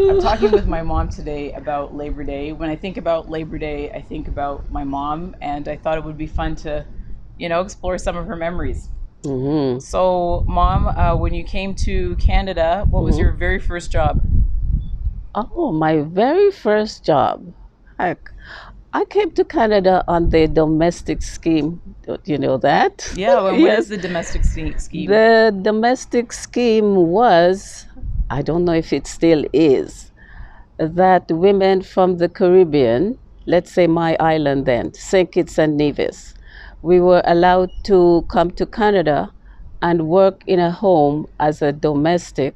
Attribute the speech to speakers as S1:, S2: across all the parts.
S1: I'm talking with my mom today about Labor Day. When I think about Labor Day, I think about my mom, and I thought it would be fun to, explore some of her memories.
S2: Hmm.
S1: So, Mom, when you came to Canada, what was
S2: Hmm.
S1: your very first job?
S2: Oh, my very first job. Heck, I came to Canada on the domestic scheme. Don't you know that?
S1: Yeah, and what is
S2: Yes.
S1: the domestic scheme?
S2: The domestic scheme was, I don't know if it still is, that women from the Caribbean, let's say my island then, St. Kitts and Nevis, we were allowed to come to Canada and work in a home as a domestic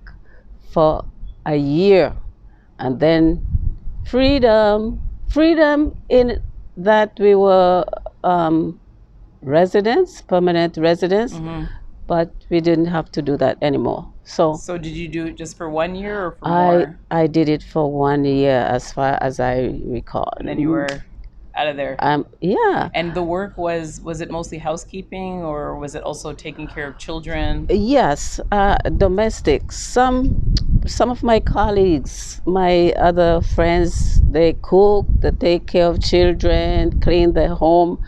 S2: for a year. And then freedom in that we were residents, permanent residents,
S1: Hmm.
S2: but we didn't have to do that anymore. So
S1: So, did you do it just for 1 year or for
S2: I
S1: more?
S2: I did it for 1 year, as far as I recall.
S1: And then you were out of there.
S2: Yeah.
S1: And the work was it mostly housekeeping or was it also taking care of children?
S2: Yes, domestic. Some of my colleagues, my other friends, they cook, they take care of children, clean their home.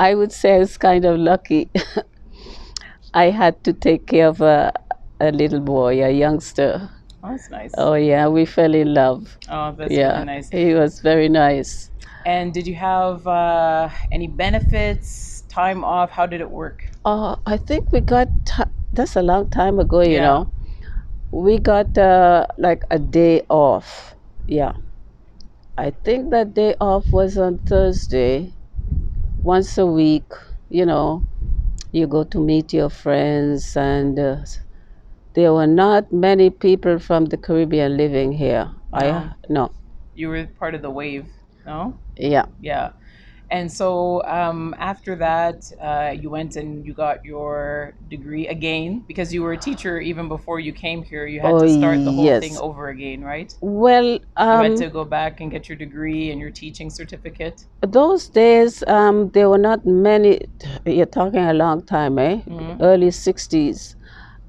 S2: I would say I was kind of lucky. I had to take care of a little boy, a youngster.
S1: Oh, that's nice.
S2: Oh yeah, we fell in love.
S1: Oh, that's really
S2: Yeah,
S1: nice.
S2: he was very nice.
S1: And did you have any benefits, time off? How did it work?
S2: I think we got, that's a long time ago,
S1: Yeah.
S2: We got like a day off. Yeah. I think that day off was on Thursday, once a week. You know, you go to meet your friends, and there were not many people from the Caribbean living here.
S1: No.
S2: No.
S1: You were part of the wave, no?
S2: Yeah.
S1: Yeah. And so after that, you went and you got your degree again because you were a teacher even before you came here. You had
S2: Oh
S1: to start the whole thing
S2: yes.
S1: over again, right?
S2: Well,
S1: You had to go back and get your degree and your teaching certificate.
S2: those days, there were not many. You're talking a long time, eh?
S1: Hmm.
S2: Early 60s.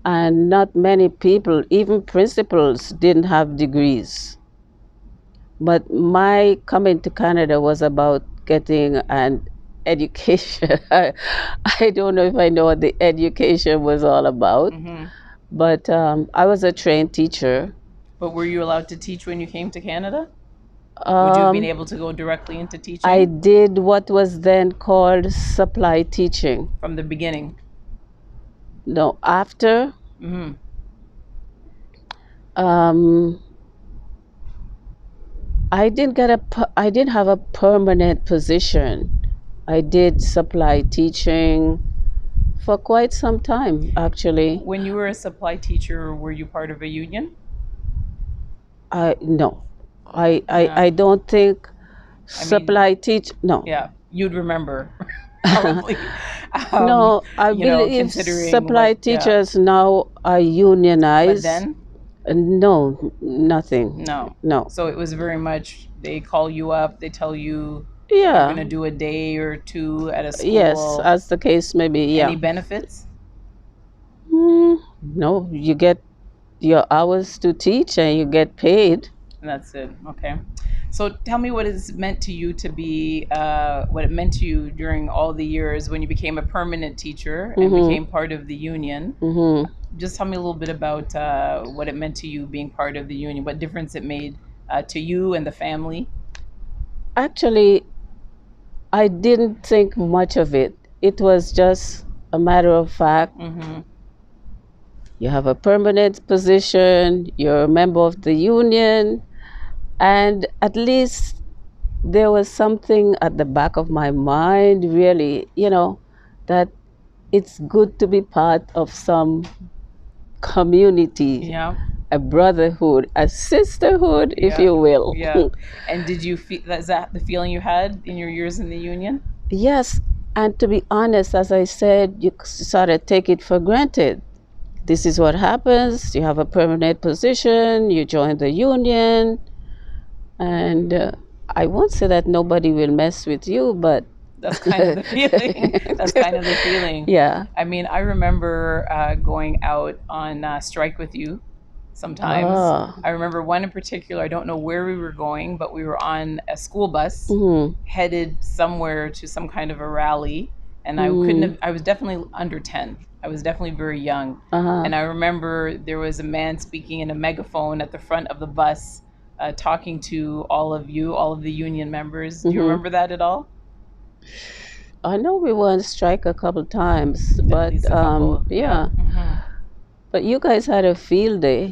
S2: And not many people, even principals, didn't have degrees. But my coming to Canada was about getting an education. I don't know if I know what the education was all about,
S1: Hmm.
S2: but I was a trained teacher.
S1: But were you allowed to teach when you came to Canada? Would you have been
S2: Um,
S1: able to go directly into
S2: I
S1: teaching
S2: did what was then called supply teaching.
S1: from the beginning?
S2: No, after,
S1: Hmm.
S2: um, I didn't have a permanent position. I did supply teaching for quite some time, actually.
S1: When you were a supply teacher, were you part of a union?
S2: I no,
S1: Yeah.
S2: I don't think
S1: I mean,
S2: supply teach. No,
S1: yeah, you'd remember probably.
S2: no. I believe
S1: Considering
S2: supply
S1: what, yeah.
S2: teachers now are
S1: But
S2: unionized.
S1: then,
S2: No, nothing.
S1: no.
S2: No.
S1: So it was very much they call you up, they tell you you're
S2: Yeah.
S1: gonna do a day or two at a
S2: Yes,
S1: school.
S2: as the case may be.
S1: Any
S2: Yeah.
S1: benefits?
S2: No, you get your hours to teach and you get paid.
S1: And that's it. Okay. So tell me what it's meant to you to be, what it meant to you during all the years when you became a permanent teacher and
S2: Mm-hmm.
S1: became part of the union.
S2: Mm-hmm.
S1: Just tell me a little bit about what it meant to you being part of the union, what difference it made to you and the family.
S2: Actually, I didn't think much of it. It was just a matter of fact.
S1: Mm-hmm.
S2: You have a permanent position, you're a member of the union, and at least there was something at the back of my mind, really, that it's good to be part of some community,
S1: Yeah,
S2: a brotherhood, a sisterhood, if
S1: yeah,
S2: you will.
S1: yeah. And did you feel is that the feeling you had in your years in the union?
S2: Yes, and to be honest, as I said, you sort of take it for granted. This is what happens. You have a permanent position, you join the union, and I won't say that nobody will mess with you, but
S1: That's kind of the feeling. That's kind of the feeling.
S2: yeah.
S1: I mean, I remember going out on strike with you sometimes.
S2: Ah.
S1: I remember one in particular, I don't know where we were going, but we were on a school bus
S2: Mm-hmm.
S1: headed somewhere to some kind of a rally. And I couldn't
S2: Mm.
S1: have, I was definitely under 10. I was definitely very young.
S2: Uh-huh.
S1: And I remember there was a man speaking in a megaphone at the front of the bus, talking to all of you, all of the union members. Do you
S2: Mm-hmm.
S1: remember that at all?
S2: I know we were on strike a couple times,
S1: At
S2: but
S1: least a couple. Yeah.
S2: yeah. But you guys had a field day.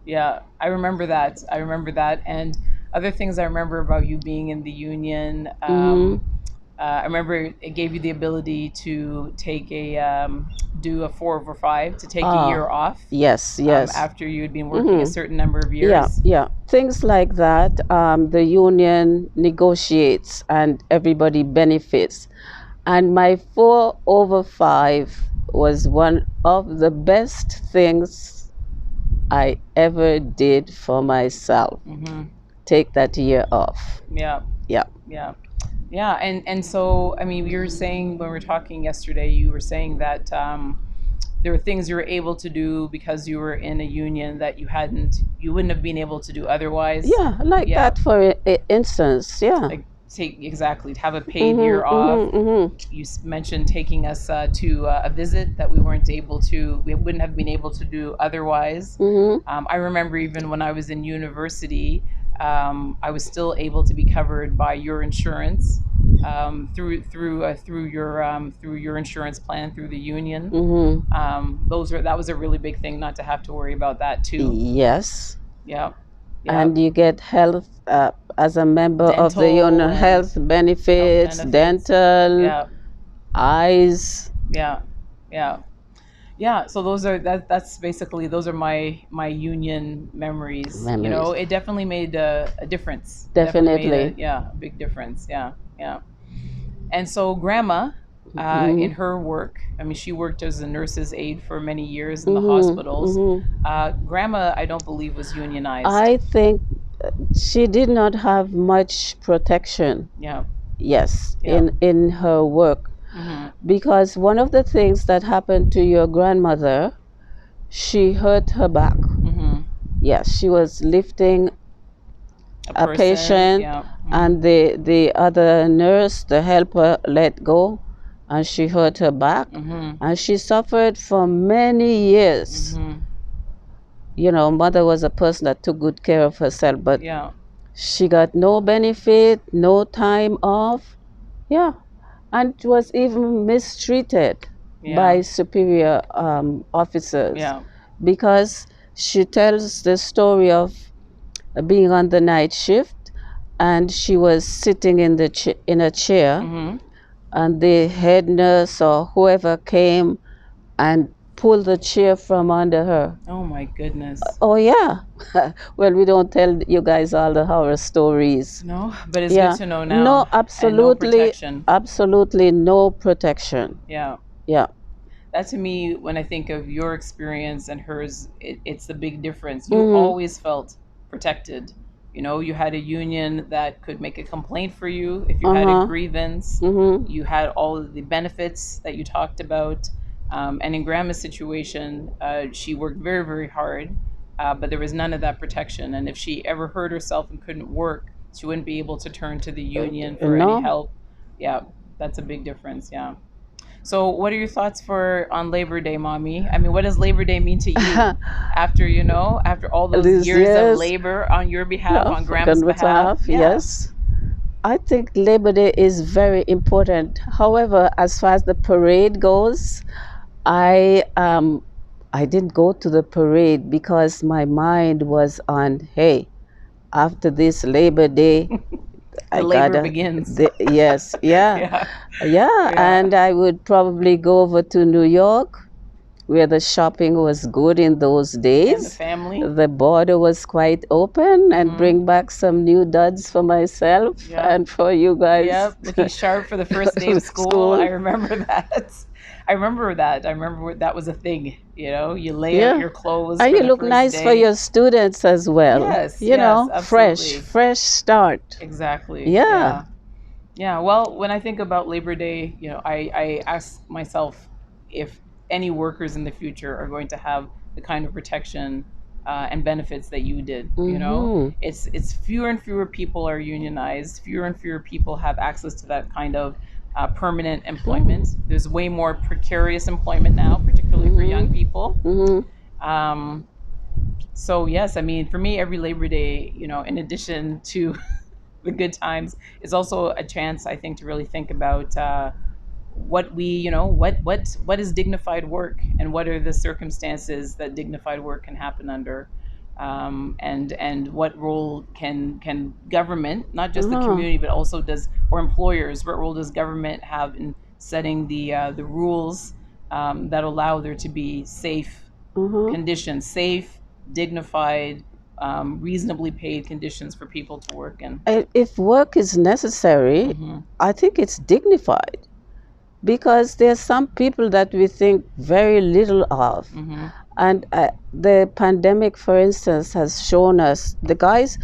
S1: Yeah, I remember that. I remember that. And other things I remember about you being in the union,
S2: Mm-hmm.
S1: I remember it gave you the ability to take do a 4/5, to take a year
S2: Ah,
S1: off,
S2: yes, yes.
S1: after you had been working a
S2: Mm-hmm.
S1: certain number of
S2: Yeah,
S1: years.
S2: yeah. Things like that. The union negotiates and everybody benefits. And my 4/5 was one of the best things I ever did for myself.
S1: Hmm.
S2: Take that year off.
S1: Yeah,
S2: Yeah.
S1: yeah, yeah. And so, I mean, you were saying when we were talking yesterday, you were saying that there were things you were able to do because you were in a union that you wouldn't have been able to do otherwise.
S2: Yeah, like
S1: Yeah,
S2: that for instance. Yeah.
S1: like take exactly to have a paid year
S2: Mm-hmm,
S1: off.
S2: mm-hmm, mm-hmm.
S1: You mentioned taking us to a visit that we wouldn't have been able to do otherwise.
S2: Mm-hmm.
S1: I remember even when I was in university, I was still able to be covered by your insurance, through your insurance plan through the union.
S2: Mm-hmm.
S1: That was a really big thing, not to have to worry about that too.
S2: Yes.
S1: Yeah, yeah.
S2: And you get health as a member of the
S1: Dental
S2: union,
S1: and
S2: health
S1: health
S2: benefits,
S1: benefits.
S2: dental,
S1: Yeah,
S2: eyes.
S1: yeah, yeah. Yeah, so that's basically, those are my union memories. You know,
S2: Memories.
S1: it definitely made a difference. Definitely made
S2: Definitely.
S1: a big difference. Yeah, yeah. And so grandma, in
S2: Mm-hmm.
S1: her work, I mean, she worked as a nurse's aide for many years in the
S2: Mm-hmm.
S1: hospitals.
S2: Mm-hmm.
S1: Grandma, I don't believe, was unionized.
S2: I think she did not have much protection,
S1: Yeah,
S2: yes,
S1: yeah.
S2: in her work.
S1: Hmm.
S2: Because one of the things that happened to your grandmother, she hurt her back.
S1: Hmm.
S2: Yes, she was lifting
S1: A
S2: a
S1: person.
S2: patient,
S1: Yeah.
S2: and the other nurse, the helper, let go, and she hurt her back,
S1: Hmm.
S2: and she suffered for many years.
S1: Hmm.
S2: You know, mother was a person that took good care of herself, but
S1: Yeah.
S2: she got no benefit, no time off. Yeah, and was even mistreated by
S1: Yeah.
S2: superior officers,
S1: Yeah.
S2: because she tells the story of being on the night shift, and she was sitting in in a chair,
S1: Hmm.
S2: and the head nurse or whoever came and pulled the chair from under her.
S1: Oh my goodness.
S2: Oh yeah. Well, we don't tell you guys all the horror stories.
S1: No, but it's
S2: Yeah.
S1: good to know now.
S2: No,
S1: And no
S2: absolutely,
S1: protection.
S2: absolutely no protection.
S1: Yeah.
S2: Yeah.
S1: That, to me, when I think of your experience and hers, it's the big difference. You
S2: Mhm.
S1: always felt protected. You know, you had a union that could make a complaint for you if you had a
S2: Uh-huh.
S1: grievance.
S2: Mhm.
S1: You had all of the benefits that you talked about. And in Grandma's situation, she worked very, very hard, but there was none of that protection. And if she ever hurt herself and couldn't work, she wouldn't be able to turn to the union for any
S2: No.
S1: help. Yeah, that's a big difference. Yeah. So, what are your thoughts for on Labor Day, mommy? I mean, what does Labor Day mean to you after all those
S2: These
S1: years of
S2: years,
S1: labor on your behalf,
S2: yeah,
S1: on
S2: for
S1: Grandma's behalf?
S2: behalf,
S1: Yeah.
S2: yes. I think Labor Day is very important. However, as far as the parade goes, I I didn't go to the parade because my mind was on, hey, after this Labor Day,
S1: The
S2: I
S1: labor
S2: gotta,
S1: begins.
S2: yes, yeah,
S1: Yeah.
S2: yeah,
S1: Yeah.
S2: and I would probably go over to New York, where the shopping was good in those
S1: And the
S2: days.
S1: family.
S2: The border was quite open, and
S1: Mhm.
S2: bring back some new duds for myself
S1: Yep.
S2: and for you guys.
S1: Yep. Looking sharp for the first day of school.
S2: School.
S1: I remember that. I remember that. I remember that was a thing. You know, you lay
S2: Yeah.
S1: out your clothes.
S2: And
S1: for
S2: you
S1: the
S2: look
S1: first
S2: nice for
S1: day.
S2: your students as well.
S1: Yes,
S2: You
S1: yes,
S2: know,
S1: absolutely.
S2: fresh start.
S1: Exactly.
S2: Yeah.
S1: Yeah. Well, when I think about Labor Day, you know, I ask myself if any workers in the future are going to have the kind of protection and benefits that you did.
S2: Mm-hmm.
S1: It's fewer and fewer people are unionized. Fewer and fewer people have access to that kind of permanent employment. There's way more precarious employment now, particularly for young people.
S2: Mm-hmm.
S1: So yes, I mean, for me, every Labor Day, in addition to the good times, is also a chance, I think, to really think about what we, what is dignified work, and what are the circumstances that dignified work can happen under, and what role can government, not just the
S2: Uh-huh.
S1: community, but also or employers, what role does government have in setting the rules that allow there to be safe
S2: Uh-huh.
S1: conditions, safe, dignified, reasonably paid conditions for people to work in.
S2: If work is necessary,
S1: Hmm.
S2: I think it's dignified because there's some people that we think very little of.
S1: Hmm.
S2: And the pandemic, for instance, has shown us the guys,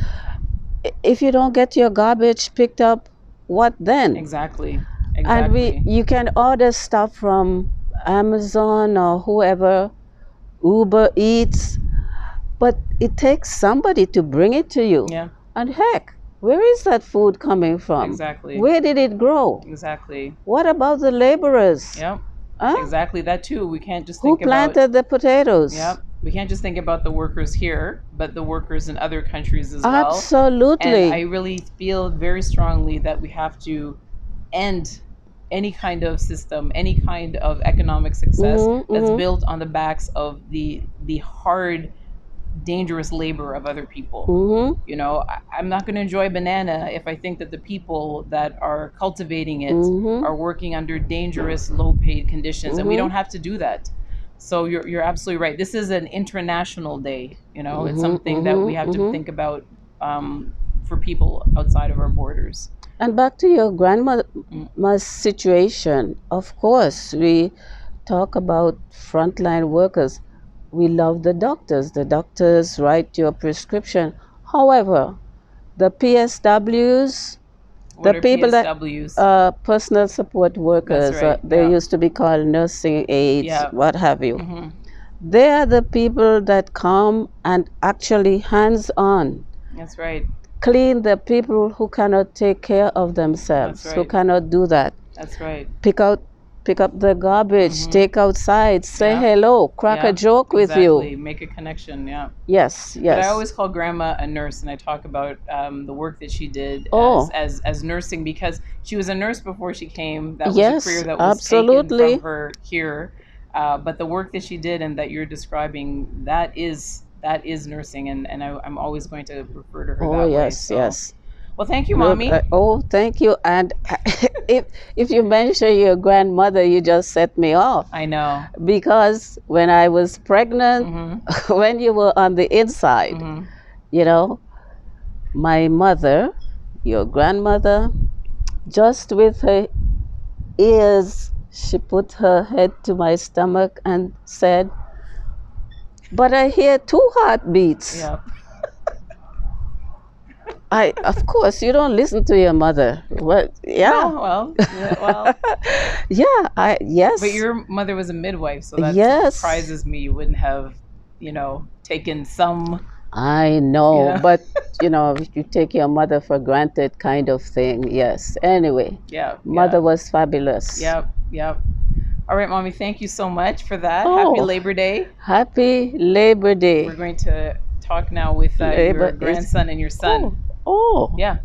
S2: if you don't get your garbage picked up, what then?
S1: Exactly.
S2: And
S1: Exactly.
S2: you can order stuff from Amazon or whoever, Uber Eats, but it takes somebody to bring it to you.
S1: Yeah.
S2: And heck, where is that food coming from?
S1: Exactly.
S2: Where did it grow?
S1: Exactly.
S2: What about the laborers?
S1: Yep.
S2: Huh?
S1: Exactly. That too. We can't just
S2: Who
S1: think about.
S2: planted the potatoes?
S1: Yep. We can't just think about the workers here, but the workers in other countries as well. And I
S2: Absolutely.
S1: really feel very strongly that we have to end any kind of system, any kind of economic success that's built on the backs of the hard, dangerous labor of other people.
S2: Mm-hmm.
S1: I'm not going to enjoy a banana if I think that the people that are cultivating it
S2: Mm-hmm.
S1: are working under dangerous, low-paid conditions, and we
S2: Mhm.
S1: don't have to do that. So you're absolutely right. This is an international day. It's something that we have to think about for people outside of our borders.
S2: And back to your grandma's situation, of course, we talk about frontline workers. We love the doctors. The doctors write your prescription. However, the PSWs,
S1: What
S2: the
S1: are
S2: people that
S1: PSWs?
S2: personal support workers,
S1: That's right.
S2: they
S1: Yeah.
S2: used to be called nursing aides,
S1: Yeah.
S2: what have you.
S1: Hmm.
S2: They are the people that come and actually hands on
S1: That's right.
S2: clean the people who cannot take care of themselves,
S1: That's
S2: who
S1: right.
S2: cannot do that.
S1: That's right.
S2: Pick up the garbage,
S1: Mhm.
S2: take outside, say
S1: Yeah.
S2: hello, crack a
S1: Yeah.
S2: joke with
S1: Exactly.
S2: you.
S1: Make a connection. Yeah.
S2: Yes,
S1: But I
S2: yes.
S1: always call grandma a nurse, and I talk about the work that she did
S2: Oh,
S1: as nursing, because she was a nurse before she came. That was a career
S2: yes,
S1: that was taken from
S2: absolutely.
S1: her here. But the work that she did and that you're describing, that is nursing, and I'm always going to refer to her
S2: Oh,
S1: that way.
S2: yes,
S1: So,
S2: yes.
S1: well, thank you,
S2: Look,
S1: mommy.
S2: oh, thank you. And if you mention your grandmother, you just set me off.
S1: I know.
S2: Because when I was pregnant,
S1: Hmm.
S2: when you were on the inside,
S1: Hmm.
S2: you know, my mother, your grandmother, just with her ears, she put her head to my stomach and said, "But I hear two heartbeats."
S1: Yeah.
S2: Of course, you don't listen to your mother. What? Yeah.
S1: Well, yeah, well.
S2: Yeah, yes.
S1: But your mother was a midwife, so that
S2: Yes.
S1: surprises me. You wouldn't have, taken some.
S2: I know,
S1: Yeah.
S2: but you take your mother for granted kind of thing. Yes. Anyway,
S1: Yeah.
S2: mother was fabulous.
S1: Yep. Yep. All right, mommy. Thank you so much for that.
S2: Oh.
S1: Happy Labor Day.
S2: Happy Labor Day.
S1: We're going to talk now with your
S2: Labor is-
S1: grandson and your son.
S2: Oh.
S1: Yeah.